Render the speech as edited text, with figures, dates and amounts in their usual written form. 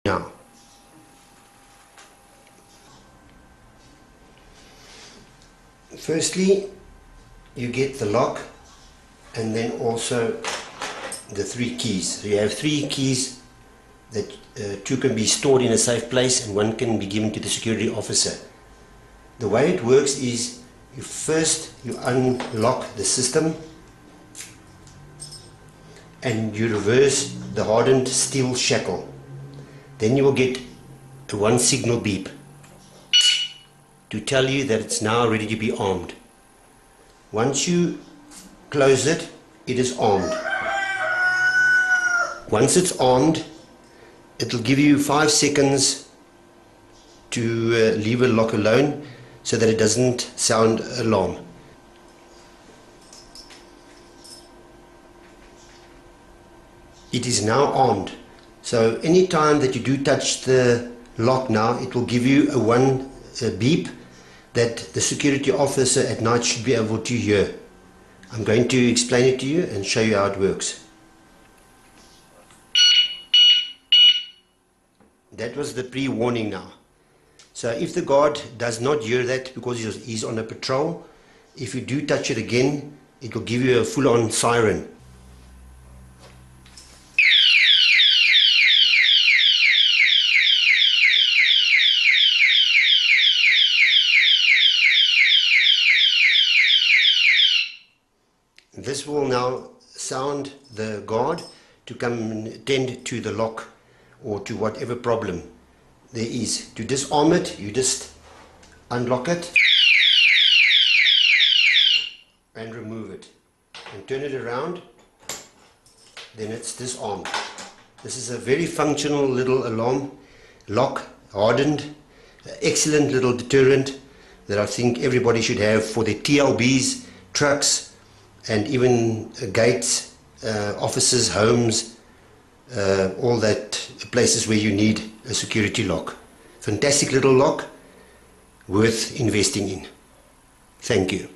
now. Firstly, you get the lock and then also the 3 keys. So you have 3 keys that 2 can be stored in a safe place and 1 can be given to the security officer. The way it works is you unlock the system and you reverse the hardened steel shackle. Then you will get a 1 signal beep to tell you that it's now ready to be armed. Once you close it, it is armed. Once it's armed, it will give you 5 seconds to leave a lock alone so that it doesn't sound alarm. It is now armed, so any time that you do touch the lock now, it will give you a 1 beep that the security officer at night should be able to hear. I'm going to explain it to you and show you how it works. That was the pre-warning now. So if the guard does not hear that because he's on a patrol, if you do touch it again, it will give you a full-on siren. This will now sound the guard to come and attend to the lock or to whatever problem there is. To disarm it, you just unlock it and remove it and turn it around, then it's disarmed. This is a very functional little alarm lock, hardened, excellent little deterrent that I think everybody should have for their TLBs, trucks, and even gates, offices, homes, all that places where you need a security lock. Fantastic little lock, worth investing in. Thank you.